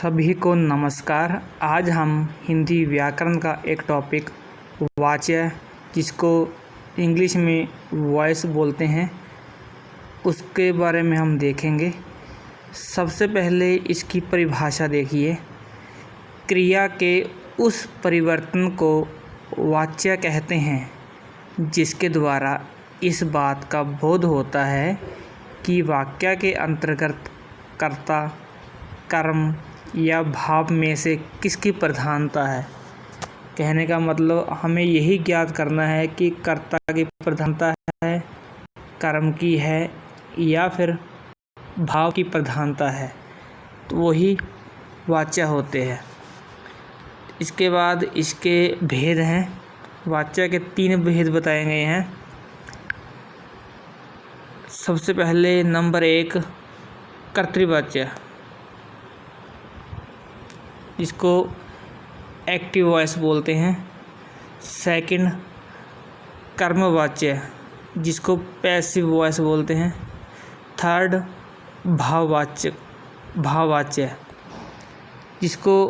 सभी को नमस्कार। आज हम हिंदी व्याकरण का एक टॉपिक वाच्य, जिसको इंग्लिश में वॉइस बोलते हैं, उसके बारे में हम देखेंगे। सबसे पहले इसकी परिभाषा देखिए। क्रिया के उस परिवर्तन को वाच्य कहते हैं जिसके द्वारा इस बात का बोध होता है कि वाक्य के अंतर्गत कर्ता, कर्म या भाव में से किसकी प्रधानता है। कहने का मतलब हमें यही ज्ञात करना है कि कर्ता की प्रधानता है, कर्म की है या फिर भाव की प्रधानता है, तो वही वाच्य होते हैं। इसके बाद इसके भेद हैं। वाच्य के 3 भेद बताए गए हैं। सबसे पहले नंबर 1 कर्तृवाच्य, जिसको एक्टिव वॉइस बोलते हैं। सेकंड कर्मवाच्य, जिसको पैसिव वॉइस बोलते हैं। थर्ड भाववाच्य, जिसको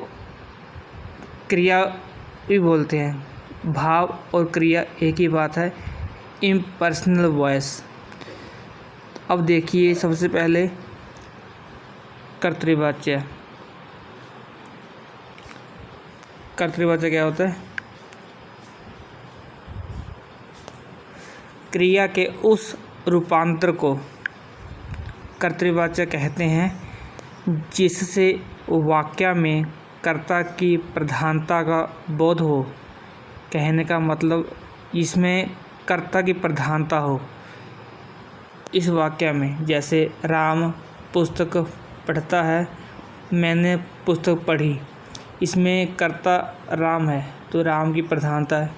क्रिया भी बोलते हैं। भाव और क्रिया एक ही बात है। Impersonal voice. अब देखिए, सबसे पहले कर्तृवाच्य। कर्तृवाच्य क्या होता है? क्रिया के उस रूपांतर को कर्तृवाच्य कहते हैं जिससे वाक्य में कर्ता की प्रधानता का बोध हो। कहने का मतलब इसमें कर्ता की प्रधानता हो इस वाक्य में। जैसे राम पुस्तक पढ़ता है, मैंने पुस्तक पढ़ी। इसमें कर्ता राम है तो राम की प्रधानता है।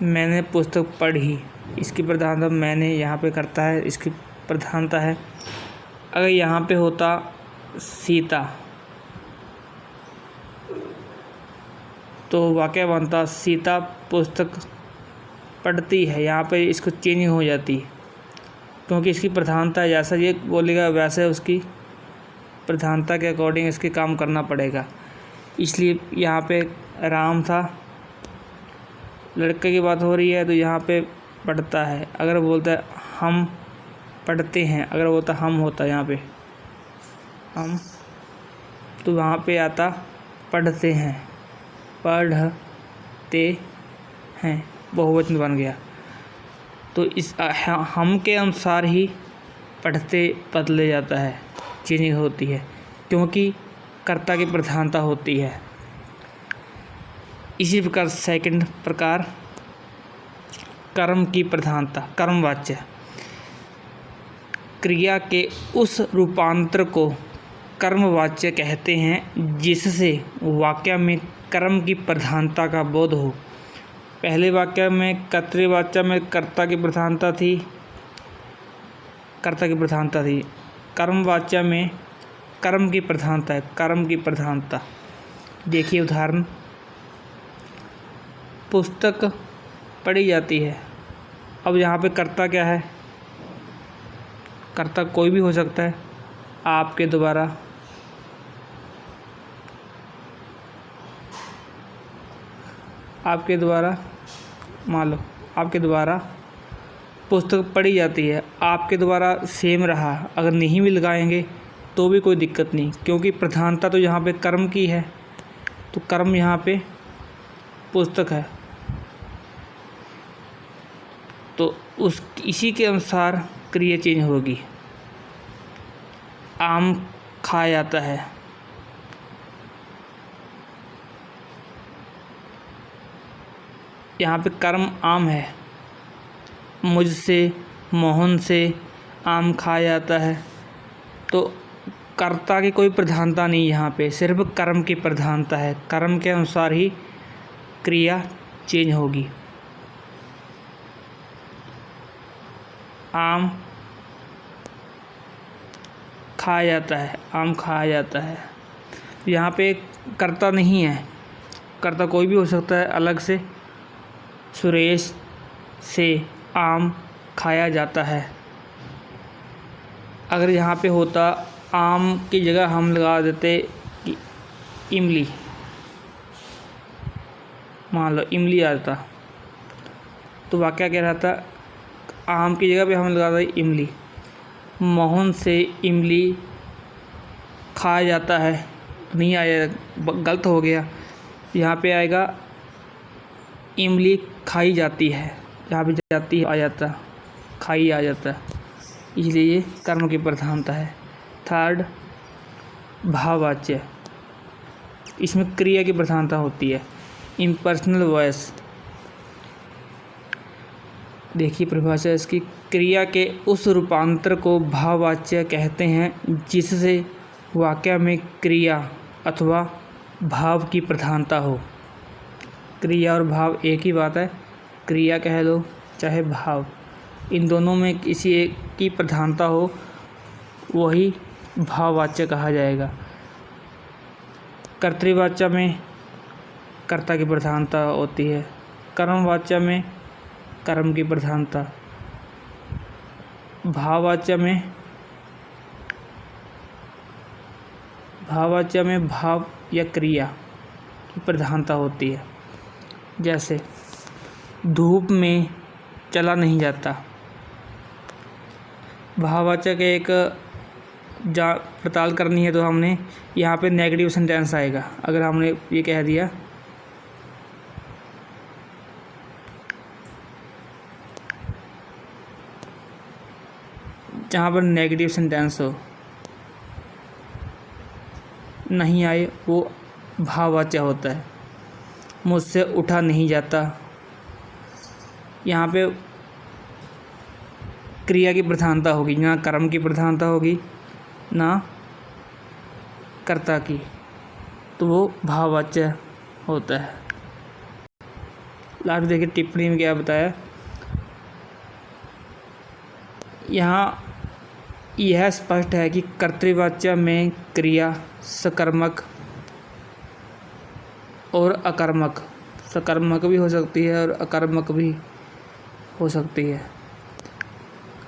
मैंने पुस्तक पढ़ी, इसकी प्रधानता मैंने यहाँ पे कर्ता है, इसकी प्रधानता है। अगर यहाँ पे होता सीता तो वाक्य बनता सीता पुस्तक पढ़ती है। यहाँ पे इसको चेंजिंग हो जाती है क्योंकि इसकी प्रधानता जैसा ये बोलेगा वैसे उसकी प्रधानता के अकॉर्डिंग इसके काम करना पड़ेगा। इसलिए यहाँ पे राम था, लड़के की बात हो रही है तो यहाँ पे पढ़ता है। अगर बोलता है हम पढ़ते हैं, अगर बोलता हम होता यहाँ पे हम, तो वहाँ पे आता पढ़ते हैं, पढ़ते हैं, बहुवचन बन गया। तो इस हम के अनुसार ही पढ़ते बदले जाता है, चेंजिंग होती है क्योंकि कर्ता की प्रधानता होती है। इसी प्रकार सेकंड प्रकार कर्म की प्रधानता, कर्मवाच्य। क्रिया के उस रूपांतर को कर्मवाच्य कहते हैं जिससे वाक्य में कर्म की प्रधानता का बोध हो। पहले वाक्य में कर्तृवाच्य में कर्ता की प्रधानता थी, कर्मवाच्य में कर्म की प्रधानता है, कर्म की प्रधानता। देखिए उदाहरण, पुस्तक पढ़ी जाती है। अब यहाँ पे कर्ता क्या है? कर्ता कोई भी हो सकता है। आपके द्वारा, मान लो आपके द्वारा पुस्तक पढ़ी जाती है। आपके द्वारा सेम रहा, अगर नहीं भी लगाएंगे तो भी कोई दिक्कत नहीं क्योंकि प्रधानता तो यहाँ पे कर्म की है। तो कर्म यहाँ पे पुस्तक है, तो इसी के अनुसार क्रिया चेंज होगी। आम खाया जाता है, यहाँ पे कर्म आम है। मुझसे, मोहन से आम खाया जाता है, तो कर्ता की कोई प्रधानता नहीं, यहाँ पे सिर्फ कर्म की प्रधानता है। कर्म के अनुसार ही क्रिया चेंज होगी। आम खाया जाता है, आम खाया जाता है। यहाँ पे कर्ता नहीं है, कर्ता कोई भी हो सकता है अलग से। सुरेश से आम खाया जाता है। अगर यहाँ पे होता आम की जगह हम लगा देते इमली, मान लो इमली आ जाता तो वाक्य क्या रहता, आम की जगह पे हम लगा दें इमली। मोहन से इमली खाया जाता है, नहीं आया, गलत हो गया। यहाँ पे आएगा इमली खाई जाती है, यहाँ पे जाती आ जाता, खाई आ जाता, इसलिए ये कर्म की प्रधानता है। थर्ड, भाववाच्य, इसमें क्रिया की प्रधानता होती है। इम्पर्सनल वॉइस, देखिए परिभाषा इसकी, क्रिया के उस रूपांतर को भाववाच्य कहते हैं जिससे वाक्य में क्रिया अथवा भाव की प्रधानता हो। क्रिया और भाव एक ही बात है, क्रिया कह लो चाहे भाव, इन दोनों में किसी एक की प्रधानता हो वही भाववाच्य कहा जाएगा। कर्तृवाच्य में कर्ता की प्रधानता होती है, कर्मवाच्य में कर्म की प्रधानता, भाववाच्य में भाव या क्रिया की प्रधानता होती है। जैसे धूप में चला नहीं जाता, भाववाचक एक पड़ताल करनी है तो हमने यहाँ पे नेगेटिव सेंटेंस आएगा। अगर हमने ये कह दिया जहाँ पर नेगेटिव सेंटेंस हो, नहीं आए, वो भाववाच्य होता है। मुझसे उठा नहीं जाता, यहाँ पे क्रिया की प्रधानता होगी, ना कर्म की प्रधानता होगी ना कर्ता की, तो वो भाववाच्य होता है। लास्ट देखिए टिप्पणी में क्या बताया, यहाँ यह स्पष्ट है कि कर्तृवाच्य में क्रिया सकर्मक और अकर्मक, सकर्मक भी हो सकती है और अकर्मक भी हो सकती है।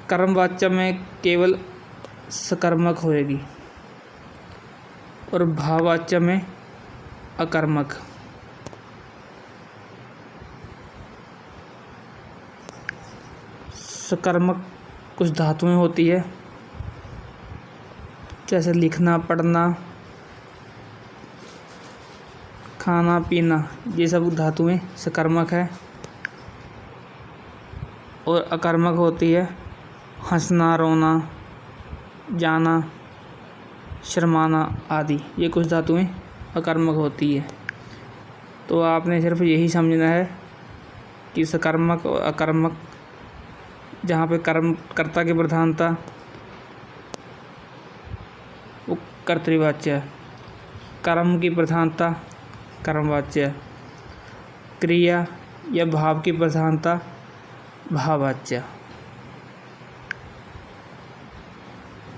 कर्मवाच्य में केवल सकर्मक होएगी और भाववाच्य में अकर्मक। सकर्मक कुछ धातुएं होती है, जैसे लिखना, पढ़ना, खाना, पीना, ये सब धातुएं सकर्मक है। और अकर्मक होती है हंसना, रोना, जाना, शर्माना आदि, ये कुछ धातुएं अकर्मक होती है। तो आपने सिर्फ यही समझना है कि सकर्मक और अकर्मक, जहाँ पे कर्म कर्ता की प्रधानता वो कर्तृवाच्य, कर्म की प्रधानता कर्मवाच्य, क्रिया या भाव की प्रधानता भाववाच्य।